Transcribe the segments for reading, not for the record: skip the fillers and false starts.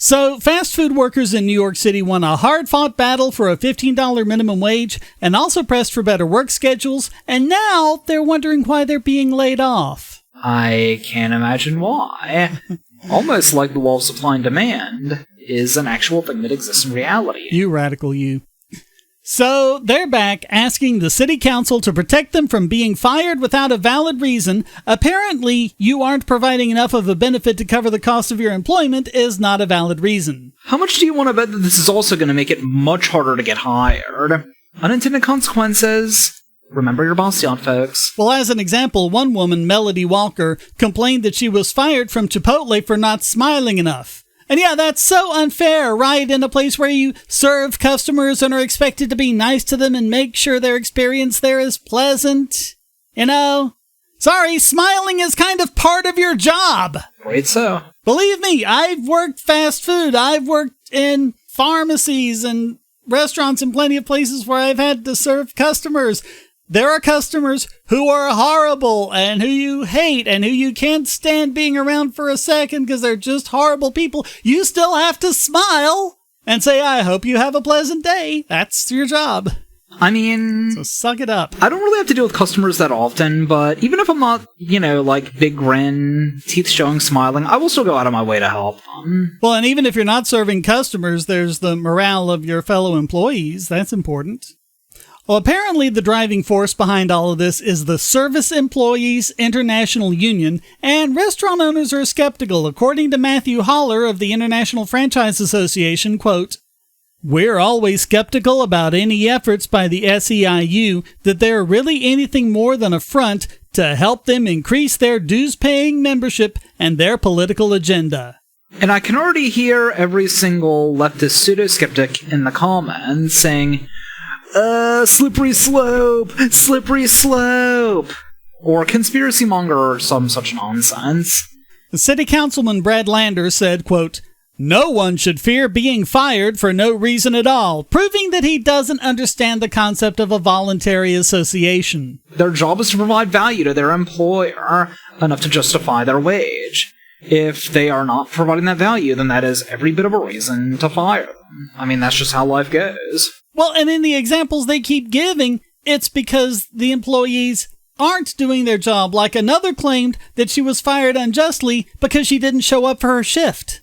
So, fast food workers in New York City won a hard-fought battle for a $15 minimum wage and also pressed for better work schedules, and now they're wondering why they're being laid off. I can't imagine why. Almost like the law of supply and demand is an actual thing that exists in reality. You radical, you. So, they're back asking the city council to protect them from being fired without a valid reason. Apparently, you aren't providing enough of a benefit to cover the cost of your employment is not a valid reason. How much do you want to bet that this is also going to make it much harder to get hired? Unintended consequences. Remember your boss yacht, folks. Well, as an example, one woman, Melody Walker, complained that she was fired from Chipotle for not smiling enough. And yeah, that's so unfair, right? In a place where you serve customers and are expected to be nice to them and make sure their experience there is pleasant. You know? Sorry, smiling is kind of part of your job. Right so. Believe me, I've worked fast food. I've worked in pharmacies and restaurants and plenty of places where I've had to serve customers. There are customers who are horrible and who you hate and who you can't stand being around for a second because they're just horrible people. You still have to smile and say, I hope you have a pleasant day. That's your job. I mean... So suck it up. I don't really have to deal with customers that often, but even if I'm not, like big grin, teeth showing, smiling, I will still go out of my way to help them. Well, and even if you're not serving customers, there's the morale of your fellow employees. That's important. Well, apparently the driving force behind all of this is the Service Employees International Union, and restaurant owners are skeptical. According to Matthew Holler of the International Franchise Association, quote, "We're always skeptical about any efforts by the SEIU that they're really anything more than a front to help them increase their dues-paying membership and their political agenda." And I can already hear every single leftist pseudo-skeptic in the comments saying, slippery slope, or conspiracy monger or some such nonsense. The city councilman Brad Lander said, quote, "No one should fear being fired for no reason at all," proving that he doesn't understand the concept of a voluntary association. Their job is to provide value to their employer, enough to justify their wage. If they are not providing that value, then that is every bit of a reason to fire them. I mean, that's just how life goes. Well, and in the examples they keep giving, it's because the employees aren't doing their job. Like another claimed that she was fired unjustly because she didn't show up for her shift.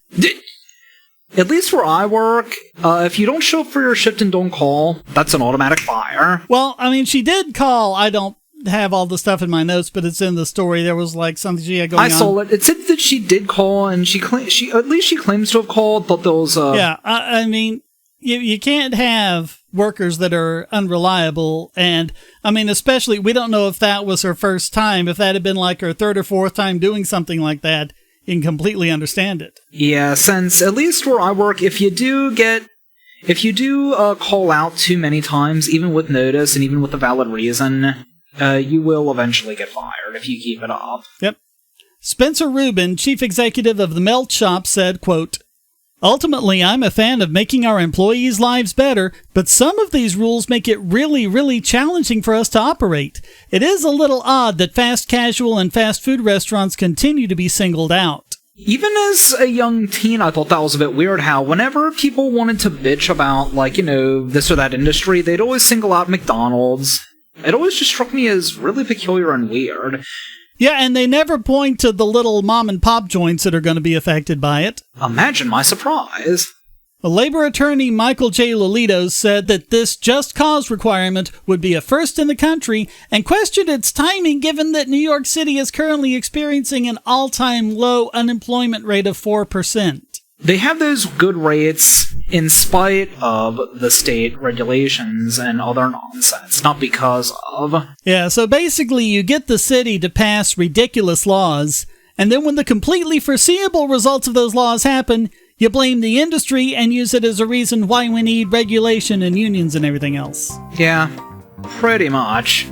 At least where I work, if you don't show up for your shift and don't call, that's an automatic fire. Well, I mean, she did call. I don't have all the stuff in my notes, but it's in the story. There was like something she had going on. I saw it. It said that she did call, and she claims to have called, but there was Yeah, I mean, you can't have workers that are unreliable, and I mean, especially, we don't know if that was her first time. If that had been like her third or fourth time doing something like that, you can completely understand it. Yeah, since at least where I work, if you do call out too many times, even with notice and even with a valid reason, you will eventually get fired if you keep it up. Yep. Spencer Rubin, chief executive of the Melt Shop, said, quote, "Ultimately, I'm a fan of making our employees' lives better, but some of these rules make it really, really challenging for us to operate. It is a little odd that fast casual and fast food restaurants continue to be singled out." Even as a young teen, I thought that was a bit weird how whenever people wanted to bitch about, this or that industry, they'd always single out McDonald's. It always just struck me as really peculiar and weird. Yeah, and they never point to the little mom-and-pop joints that are going to be affected by it. Imagine my surprise. The labor attorney Michael J. Lolito said that this just cause requirement would be a first in the country and questioned its timing given that New York City is currently experiencing an all-time low unemployment rate of 4%. They have those good rates in spite of the state regulations and other nonsense, not because of. Yeah, so basically you get the city to pass ridiculous laws, and then when the completely foreseeable results of those laws happen, you blame the industry and use it as a reason why we need regulation and unions and everything else. Yeah, pretty much.